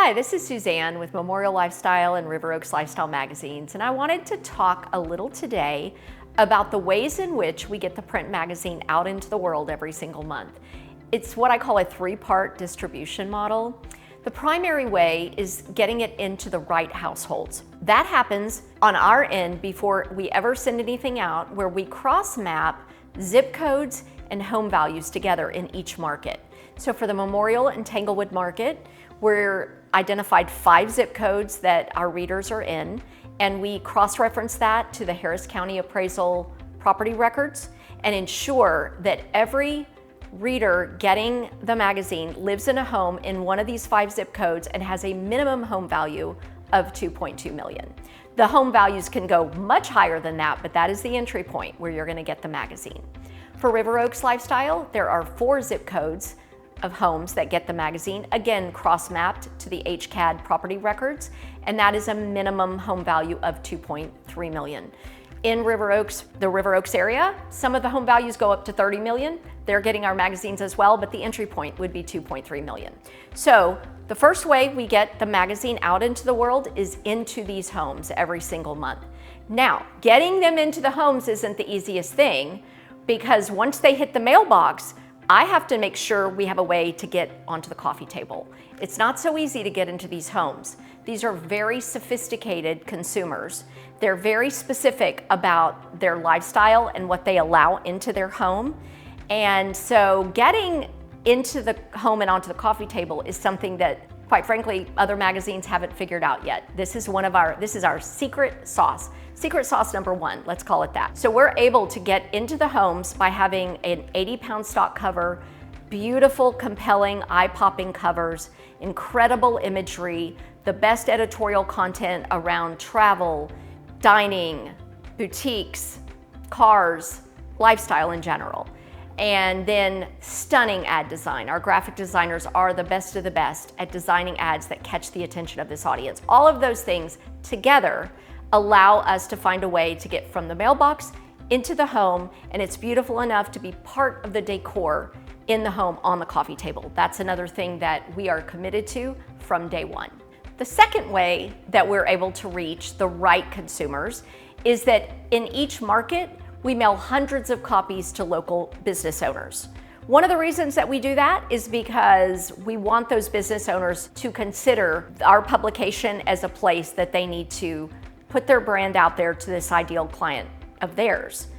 Hi, this is Suzanne with Memorial Lifestyle and River Oaks Lifestyle magazines, and I wanted to talk a little today about the ways in which we get the print magazine out into the world every single month. It's what I call a three-part distribution model. The primary way is getting it into the right households. That happens on our end before we ever send anything out, where we cross-map zip codes and home values together in each market. So for the Memorial and Tanglewood market, we're identified 5 zip codes that our readers are in, and we cross-reference that to the Harris County appraisal property records and ensure that every reader getting the magazine lives in a home in one of these 5 zip codes and has a minimum home value of $2.2 million. The home values can go much higher than that, but that is the entry point where you're going to get the magazine. For River Oaks Lifestyle, there are 4 zip codes of homes that get the magazine, again cross-mapped to the HCAD property records, and that is a minimum home value of $2.3 million. In River Oaks, the River Oaks area, some of the home values go up to $30 million. They're getting our magazines as well, but the entry point would be $2.3 million. So the first way we get the magazine out into the world is into these homes every single month. Now, getting them into the homes isn't the easiest thing, because once they hit the mailbox, I have to make sure we have a way to get onto the coffee table. It's not so easy to get into these homes. These are very sophisticated consumers. They're very specific about their lifestyle and what they allow into their home. And so getting into the home and onto the coffee table is something that, quite frankly, other magazines haven't figured out yet. This is our secret sauce. Secret sauce number 1, let's call it that. So we're able to get into the homes by having an 80-pound stock cover, beautiful, compelling, eye-popping covers, incredible imagery, the best editorial content around travel, dining, boutiques, cars, lifestyle in general. And then stunning ad design. Our graphic designers are the best of the best at designing ads that catch the attention of this audience. All of those things together allow us to find a way to get from the mailbox into the home, and it's beautiful enough to be part of the decor in the home on the coffee table. That's another thing that we are committed to from day one. The second way that we're able to reach the right consumers is that in each market, we mail hundreds of copies to local business owners. One of the reasons that we do that is because we want those business owners to consider our publication as a place that they need to put their brand out there to this ideal client of theirs.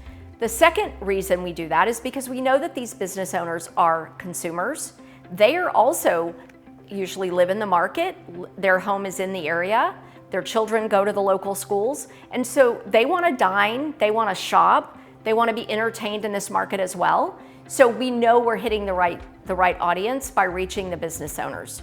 The second reason we do that is because we know that these business owners are consumers. They are also usually live in the market, their home is in the area, their children go to the local schools, and so they want to dine, they want to shop, they want to be entertained in this market as well. So we know we're hitting the right audience by reaching the business owners.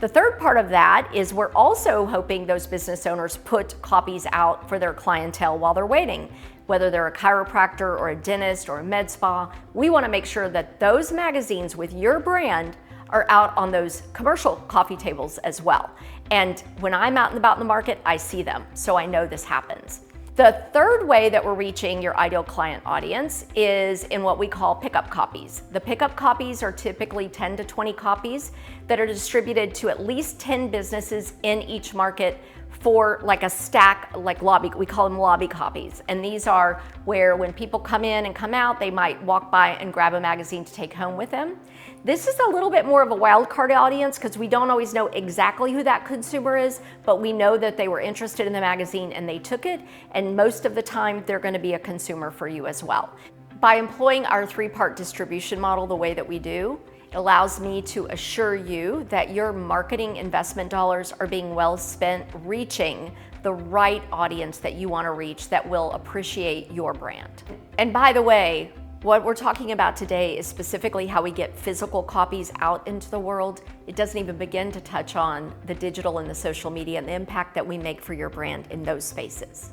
The third part of that is we're also hoping those business owners put copies out for their clientele while they're waiting. Whether they're a chiropractor or a dentist or a med spa, we want to make sure that those magazines with your brand are out on those commercial coffee tables as well. And when I'm out and about in the market, I see them, so I know this happens. The third way that we're reaching your ideal client audience is in what we call pickup copies. The pickup copies are typically 10 to 20 copies that are distributed to at least 10 businesses in each market for like a stack, like lobby, we call them lobby copies. And these are where when people come in and come out, they might walk by and grab a magazine to take home with them. This is a little bit more of a wild card audience because we don't always know exactly who that consumer is, but we know that they were interested in the magazine and they took it, and most of the time they're going to be a consumer for you as well. By employing our 3-part distribution model the way that we do, it allows me to assure you that your marketing investment dollars are being well spent reaching the right audience that you want to reach that will appreciate your brand. And by the way, what we're talking about today is specifically how we get physical copies out into the world. It doesn't even begin to touch on the digital and the social media and the impact that we make for your brand in those spaces.